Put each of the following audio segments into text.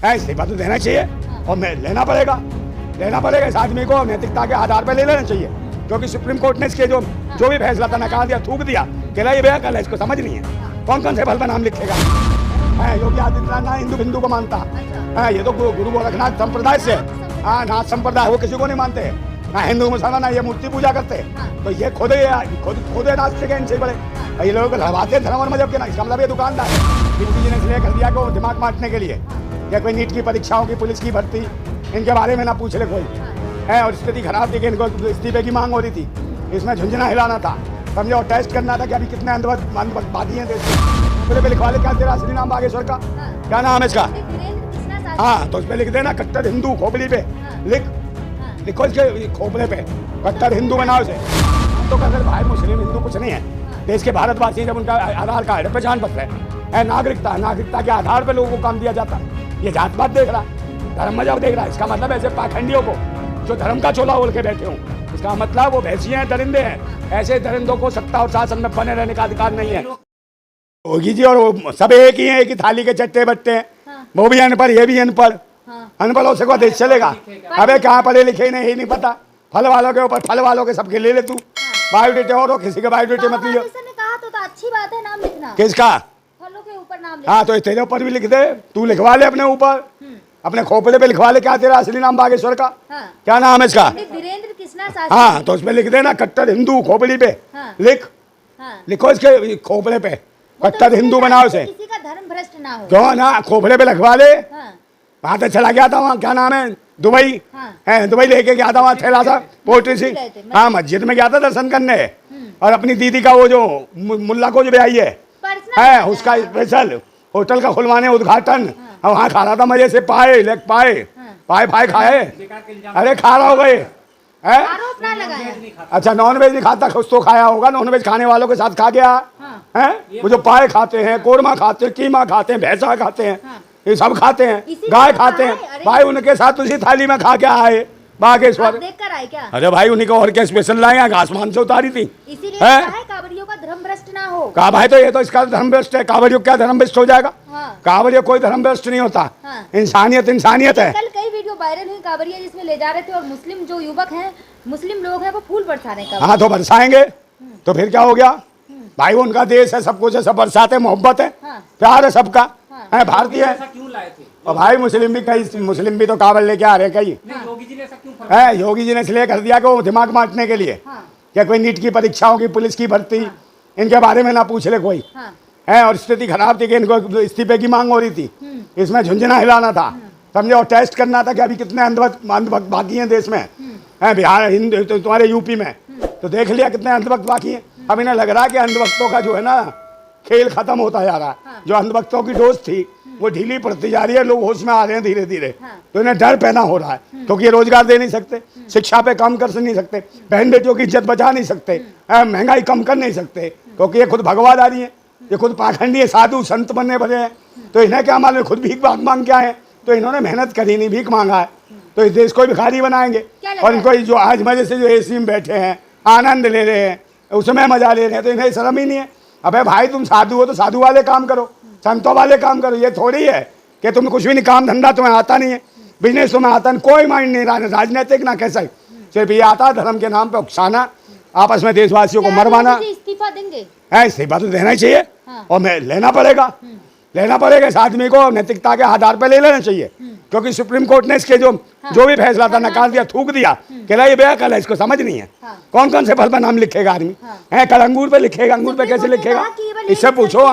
है, इस्तीफा तो देना चाहिए और मैं लेना पड़ेगा इस आदमी को नैतिकता के आधार पर ले लेना चाहिए, क्योंकि सुप्रीम कोर्ट ने इसके जो भी फैसला था नकार दिया, थूक दिया कि ये बेअकल है, इसको समझ नहीं है। कौन कौन से फल पर नाम लिखेगा? है योगी आदित्यनाथ ना हिंदू को मानता है, ये तो गुरु गोरखनाथ संप्रदाय से, हाँ नाथ संप्रदाय, वो किसी को नहीं मानते, ना हिंदू मुसलमान, ना ये मूर्ति पूजा करते, तो ये खुद नास्तिक है, इनसे बड़े ये लोग लड़वाते धर्म और मजहब के ना। इसका मतलब ये दुकानदार है, योगी जी ने इसलिए कर दिया कि वो दिमाग बांटने के लिए, या कोई नीट की परीक्षाओं की, पुलिस की भर्ती, इनके बारे में ना पूछ ले कोई है। और स्थिति खराब थी कि इनको इस्तीफे की मांग हो रही थी, इसमें झुंझुना हिलाना था, समझे, और टेस्ट करना था कि अभी कितने अंधवादी हैं देश में। पूरे पे लिखवा ले क्या तेरा असली नाम बागेश्वर का, क्या नाम है इसका? हाँ तो उस पर लिख देना कट्टर हिंदू, खोपड़ी पे लिखो, इसके खोपड़े पे कट्टर हिंदू बनाओ इसे। तो कहते भाई मुस्लिम हिंदू कुछ नहीं है, देश के भारतवासी जब उनका आधार कार्ड है, पहचान पत्र है, नागरिकता के आधार पर लोगों को काम दिया जाता। ये जात पात देख रहा, धर्म मजहब देख रहा है। इसका मतलब ऐसे पाखंडियों को जो धर्म का चोला ओढ़ के बैठे हों, इसका मतलब वो भैंसियां हैं, दरिंदे हैं। ऐसे दरिंदों को सत्ता और शासन में बने रहने का अधिकार नहीं है। योगी जी और वो सब एक ही हैं, एक ही थाली के चट्टे बट्टे हैं। वो भी अनपढ़, ये भी अनपढ़। अनपढ़ों से को देश चलेगा? अबे क्या पढ़े लिखे नहीं, नहीं पता। फल वालों के ऊपर फल वालों के सबके ले ले तू बायोडेटे, और किसी के बायोडेटे मत लियो। तो अच्छी बात है नाम लिखना। किसका? फलों के ऊपर नाम। हाँ तो तेरे ऊपर भी लिख दे, तू लिखवा ले अपने ऊपर, अपने खोपड़े पे लिखवा ले क्या तेरा असली नाम बागेश्वर का, क्या नाम है इसका? वीरेंद्र कृष्णा। हाँ तो उसमें लिख देना कट्टर हिंदू, खोपड़ी पे लिखो, इसके खोपड़े पे कट्टर हिंदू बनाओ इसे। किसी का धर्म भ्रष्ट ना हो। क्यों ना, खोपड़े पे लिखवा ले। वहां तो चला गया था, वहाँ क्या नाम है, दुबई है, दुबई लेके गया था, वहाँ थैला था पोल्ट्री से। हाँ मस्जिद में गया था दर्शन करने, और अपनी दीदी का वो जो मुल्ला को जो ब्याई है उसका स्पेशल होटल का खुलवाने उद्घाटन, और वहाँ खा रहा था मजे से, पाए पाए खाए। अरे खा रहा हो गए है? अच्छा नॉन वेज नहीं खाता, कुछ तो खाया होगा, नॉन वेज खाने वालों के साथ खा गया है। वो जो पाए खाते हैं, कोरमा खाते हैं, कीमा खाते हैं, भैंसा खाते हैं, ये सब खाते हैं, गाय खाते हैं भाई, उनके साथ उसी थाली में खा के आए बागेश्वर। देखकर आए क्या? अरे भाई उन्हीं को और क्या स्पेशल लाए, आसमान से उतारी थी। इसीलिए कांवड़ियों का धर्म भ्रष्ट ना हो। कहा भाई तो ये तो इसका धर्म भ्रष्ट है, कांवड़ियों क्या धर्म भ्रष्ट हो जाएगा? कांवड़ियों कोई धर्म भ्रष्ट नहीं होता। इंसानियत है। कल कई वीडियो वायरल हुई कांवड़िया जिसमें ले जा रहे थे, और मुस्लिम जो युवक हैं, मुस्लिम लोग हैं, वो फूल बरसा रहे हैं। हाँ तो बरसाएंगे तो फिर क्या हो गया भाई, वो उनका देश है, सब कुछ है, सब बरसाते, मोहब्बत है, प्यार है सबका, है भारतीय है। और भाई मुस्लिम भी तो कावड़ लेके आ रहे कई। योगी जी ने इसलिए कर दिया कि वो दिमाग बांटने के लिए, या कोई नीट की परीक्षाओं की, पुलिस की भर्ती, इनके बारे में ना पूछ ले कोई है। और स्थिति खराब थी कि इनको इस्तीफे की मांग हो रही थी, इसमें झुंझुना हिलाना था, समझे, और टेस्ट करना था कि अभी कितने अंधभक्त बाकी हैं देश में, है बिहार, हिंदू तुम्हारे यूपी में, तो देख लिया कितने अंधभक्त बाकी हैं। अब इन्हें लग रहा है कि अंधभक्तों का जो है ना खेल खत्म होता जा रहा है। जो अंधभक्तों की डोज थी वो ढीली पड़ती जा रही है, लोग होश में आ रहे हैं धीरे धीरे। तो इन्हें डर पैदा हो रहा है, क्योंकि ये रोजगार दे नहीं सकते, शिक्षा पे काम कर नहीं सकते, बहन बेटियों की इज्जत बचा नहीं सकते, महंगाई कम कर नहीं सकते, क्योंकि ये खुद भगवादारी है, ये खुद पाखंडी है, साधु संत बनने भरे हैं। तो इन्हें क्या मालूम, खुद भीख मांग क्या है, तो इन्होंने मेहनत करी नहीं, भीख मांगा है, तो इस देश को भिखारी बनाएंगे। और इनको जो आज मजे से जो एसी में बैठे हैं, आनंद ले रहे हैं, उसमें मजा ले रहे हैं, तो इन्हें शर्म ही नहीं है। अबे भाई तुम साधु हो तो साधु वाले काम करो, संतों वाले काम करो। ये थोड़ी है कि तुम कुछ भी नहीं, काम धंधा तुम्हें आता नहीं है, बिजनेस तुम्हें आता नहीं, कोई माइंड नहीं रहा, राजनीतिक ना कैसा, सिर्फ ये आता धर्म के नाम पे उकसाना, आपस में देशवासियों को मरवाना। इस्तीफा देंगे? है, इस्तीफा तो देना ही चाहिए और मैं लेना पड़ेगा इस आदमी को नैतिकता के आधार पर ले लेना चाहिए, क्योंकि सुप्रीम कोर्ट ने इसके जो भी फैसला था नकार दिया, थूक दिया कि ये बेअकल है, इसको समझ नहीं है। कौन कौन से फल पर नाम लिखेगा आदमी? है कल अंगूर पे लिखेगा, अंगूर पे कैसे लिखेगा? इससे पूछो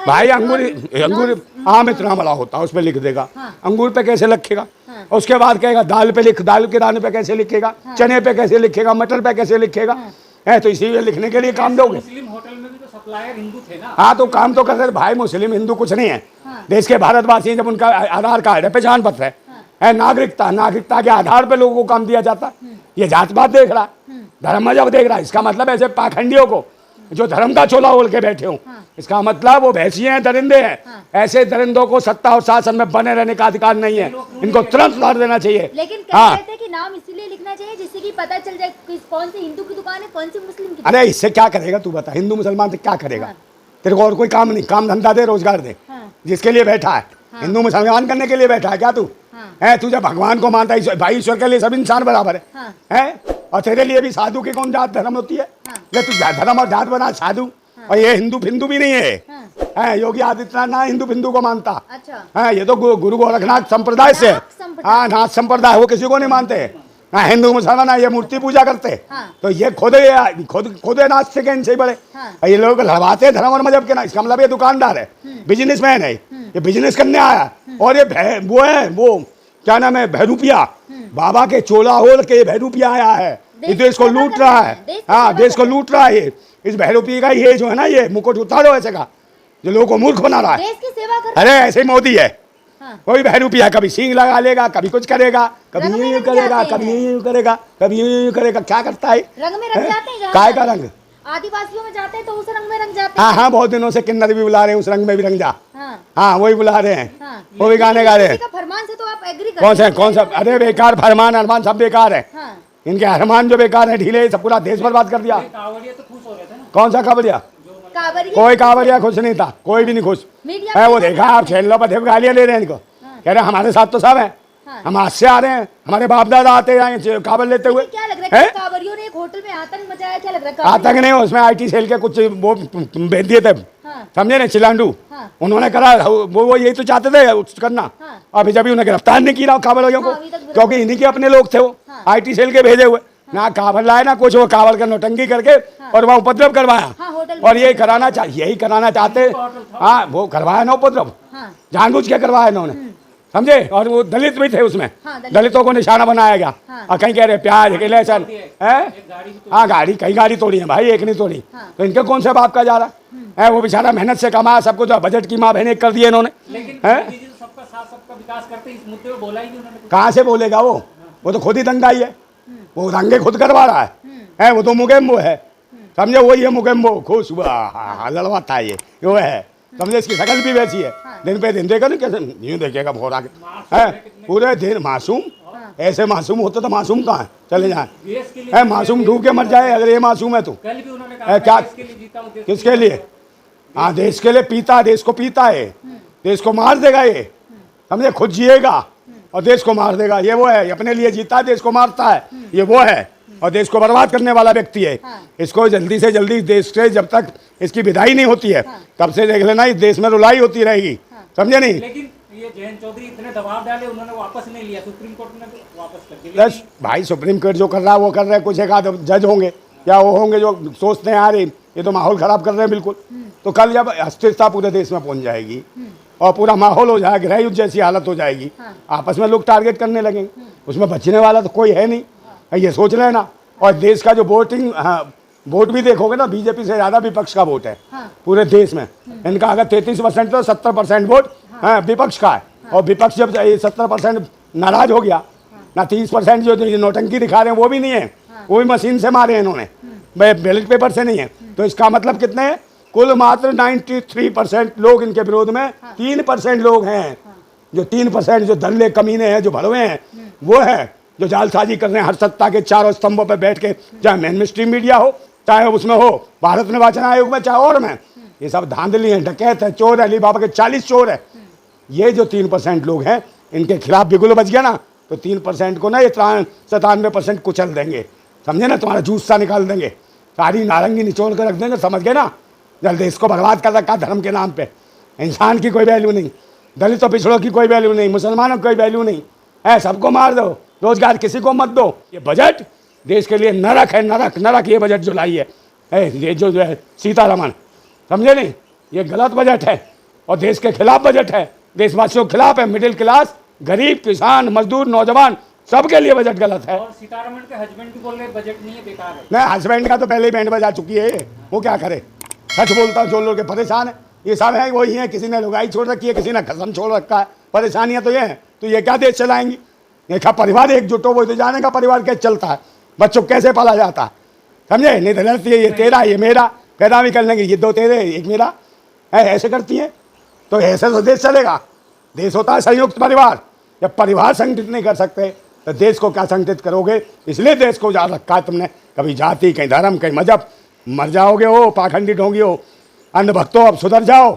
भाई, अंगूर आम इतना बड़ा होता है, उस पर लिख देगा, अंगूर पे कैसे लिखेगा? उसके बाद कहेगा दाल पे लिख, दाल के दाने पे कैसे लिखेगा, चने पे कैसे लिखेगा, मटर पे कैसे लिखेगा? है तो इसीलिए लिखने के लिए काम दोगे। मुस्लिम होटल में भी तो सप्लायर हिंदू थे ना। हाँ तो काम तो कर भाई, मुस्लिम हिंदू कुछ नहीं है। देश के भारतवासी जब उनका आधार कार्ड है, पहचान पत्र है, नागरिकता के आधार पर लोगों को काम दिया जाता। ये जात पात देख रहा, धर्म मजहब देख रहा। इसका मतलब ऐसे पाखंडियों को जो धर्म का चोला ओढ़ के बैठे हों, इसका मतलब वो भैंसियां हैं, दरिंदे हैं। ऐसे दरिंदों को सत्ता और शासन में बने रहने का अधिकार नहीं है, इनको तुरंत उतार देना चाहिए। लेकिन कहते हैं कि नाम इसीलिए लिखना चाहिए जिससे कि पता चल जाए कौन सी हिंदू की दुकान है, कौन सी मुस्लिम की। अरे इससे क्या करेगा तू बता, हिंदू मुसलमान से क्या करेगा? तेरे को और कोई काम नहीं, काम धंधा दे, रोजगार दे, जिसके लिए बैठा है। हिंदू मुसलमान करने के लिए बैठा है क्या तू? है तुझे भगवान को मानता है, भाई ईश्वर के लिए सब इंसान बराबर है, हैं? और तेरे लिए भी साधु की कौन जात धर्म होती है? ले तू धर्म और जात बना साधु, और ये हिंदू फिंदू भी नहीं है, योगी आदित्यनाथ ना हिंदू फिंदू को मानता। अच्छा। ये तो गुरु गोरखनाथ संप्रदाय से, हाँ नाथ संप्रदाय, वो किसी को नहीं मानते। हाँ हिंदू मुसलमान ये मूर्ति पूजा करते, तो ये खुद नास्तिक है इनसे बड़े। ये लोग लड़वाते हैं धर्म और मजहब के ना। इसका मतलब ये दुकानदार है, बिजनेसमैन है, ये बिजनेस करने आया। और ये वो क्या नाम है, भैरूपिया, बाबा के चोला ओढ़ के भैरूपिया आया है, ये देश को लूट रहा है। हाँ देश को लूट रहा है। इस भैरूपिया का ये जो है ना, ये मुकुट उतारो ऐसे का, जो लोगों को मूर्ख बना रहा है। अरे ऐसे मोदी है, कोई भैरूपिया कभी सींग लगा लेगा, कभी कुछ करेगा, कभी यूं करेगा, कभी यूं करेगा, कभी यूं करेगा। क्या करता है? रंग में रंग जाते हैं। काय का रंग? आदिवासियों में जाते हैं तो उस रंग में रंग जाते हैं। हाँ बहुत दिनों से किन्नर भी बुला रहे हैं, उस रंग में भी रंग जा। हाँ वही बुला रहे हैं, वो भी गाने गा रहे हैं। फरमान से तो आप एग्री करते हैं? कौन सा? अरे बेकार फरमान अरमान सब बेकार है। इनके अरमान जो बेकार है, ढीले, सब पूरा देश बर्बाद कर दिया। कौन सा कावड़िया? कोई कावड़िया खुश नहीं था, कोई भी नहीं खुश है। वो देखा आप छेल्लो पर गालियां ले रहे हैं इनको, कह रहे हमारे साथ तो सब है, हम आज से आ रहे हैं, हमारे बाप दादा आते हैं कावड़ लेते हुए। क्या लग रहा है कावड़ियों ने एक होटल में आतंक मचाया? क्या लग रहा है? आतंक नहीं, उसमें IT सेल के कुछ वो भेज दिए थे, समझे ना, चिलांडू उन्होंने करा। वो यही तो चाहते थे करना। अभी जब उन्हें गिरफ्तार नहीं किया कावड़ियों को, क्योंकि इन्हीं के अपने लोग थे, वो IT सेल के भेजे हुए, ना कावड़ लाए ना कुछ, वो कावड़ का नौटंकी करके और वहाँ उपद्रव करवाया। और यही कराना चाहते। हाँ वो करवाया ना उपद्रव, जानबूझ के करवाया इन्होंने, समझे। और वो दलित भी थे उसमें, दलितों को निशाना बनाया गया। और कहीं कह रहे प्याज के लहसुन है। हाँ गाड़ी, कई गाड़ी तोड़ी है भाई, एक नहीं तोड़ी। तो इनके कौन से बाप का जा रहा है? वो बेचारा मेहनत से कमाया, सब कुछ बजट की माँ बहने कर दिए इन्होंने। कहाँ से बोलेगा वो तो खुद ही दंगाई है, वो दंगे खुद करवा रहा है। वो तो मुगेम्बो है, समझे, वो ये मुगेम्बो खुश हुआ लड़वाता है, ये वो है, समझे। इसकी शकल भी वैसी है, दिन पे दिन देखा ना कैसे यूं देखेगा भोरा के, है पूरे दिन मासूम। ऐसे मासूम होते तो मासूम कहाँ है, चले जाए, मासूम डूब के मर जाए अगर ये मासूम है तो। क्या किसके लिए? हाँ देश के लिए पीता, देश को पीता है, देश को मार देगा ये, समझे। खुद जिएगा और देश को मार देगा, ये वो है। अपने लिए जीता है, देश को मारता है, ये वो है। और देश को बर्बाद करने वाला व्यक्ति है। इसको जल्दी से जल्दी देश से जब तक इसकी विदाई नहीं होती है, तब से देख लेना इस देश में रुलाई होती रहेगी, समझे नहीं। लेकिन ये जयंत चौधरी इतने दबाव डाले, उन्होंने वापस नहीं लिया, सुप्रीम कोर्ट ने वापस कर दिया। बस भाई सुप्रीम कोर्ट जो कर रहा है वो कर रहे हैं, कुछ एक आध जज होंगे या वो होंगे जो सोचते हैं यार ये तो माहौल खराब कर रहे हैं बिल्कुल। तो कल जब अस्थिरता पूरे देश में पहुंच जाएगी और पूरा माहौल हो जाएगा, गृह युद्ध जैसी हालत हो जाएगी, आपस में लोग टारगेट करने लगेंगे, उसमें बचने वाला तो कोई है नहीं, ये सोच लेना। और देश का जो वोट भी देखोगे ना, बीजेपी से ज़्यादा विपक्ष का वोट है पूरे देश में। इनका अगर 33% तो 70% वोट विपक्ष का है। और विपक्ष जब 70% नाराज हो गया ना, 30% जो नौटंकी दिखा रहे हैं वो भी नहीं है, वो भी मशीन से मारे हैं इन्होंने, बैलेट पेपर से नहीं है। तो इसका मतलब कितने हैं? कुल मात्र 93% लोग इनके विरोध में, 3% लोग हैं जो 3% जो दल्ले कमीने हैं, जो भड़वे हैं, वो है जो जालसाजी कर रहे हैं हर सत्ता के चारों स्तंभों पर बैठ के, चाहे मेन स्ट्रीम मीडिया हो, चाहे उसमें हो भारत निर्वाचन आयोग में, चाहे और में। ये सब धांधली हैं, डकैत है, चोर है, अली बाबा के 40 चोर है। ये जो 3% लोग हैं, इनके खिलाफ बिगुल बच गया ना, तो 3% को ना ये 97% कुचल देंगे, समझे ना। तुम्हारा जूस सा निकाल देंगे, सारी नारंगी निचोड़ कर रख देंगे, समझ गए ना। जब देश को बर्बाद कर रखा धर्म के नाम पे, इंसान की कोई वैल्यू नहीं, दलितों पिछड़ों की कोई वैल्यू नहीं, मुसलमानों की कोई वैल्यू नहीं है, सबको मार दो, रोजगार किसी को मत दो। ये बजट देश के लिए नरक है, नरक नरक। ये बजट जो लाई है ये जो है सीतारमण, समझे नहीं, ये गलत बजट है और देश के खिलाफ बजट है, देशवासियों के खिलाफ है। मिडिल क्लास, गरीब, किसान, मजदूर, नौजवान, सबके लिए बजट गलत है। और सीतारमण के हस्बैंड भी बोल रहे बजट नहीं है, बेकार है। नहीं, हस्बैंड का तो पहले ही बैंड बजा चुकी है, वो क्या करे, सच बोलता जो लोग परेशान है। ये सब है वही है, किसी ने लुगाई छोड़ रखी है, किसी ने कसम छोड़ रखा है। परेशानियां तो ये हैं, तो ये क्या देश चलाएंगी? देखा परिवार एकजुट हो, वो तो जाने का परिवार कैसे चलता है, बच्चों कैसे पाला जाता है, समझे नहीं। तो लड़ती है ये तेरा ये मेरा, पैदा भी कर लेंगे, ये 2 तेरे एक मेरा है, ऐसे करती हैं। तो ऐसे तो देश चलेगा? देश होता है संयुक्त परिवार। जब परिवार संगठित नहीं कर सकते तो देश को क्या संगठित करोगे? इसलिए देश को जा रखा है तुमने, कभी जाति, कहीं धर्म, कहीं मजहब। मर जाओगे हो, पाखंडी ढोंगी हो, अंधभक्तों, अब सुधर जाओ।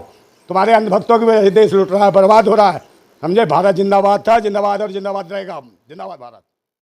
तुम्हारे अंधभक्तों की वजह से देश लुट रहा है, बर्बाद हो रहा है। समझे? भारत जिंदाबाद था, जिंदाबाद और जिंदाबाद रहेगा। जिंदाबाद भारत।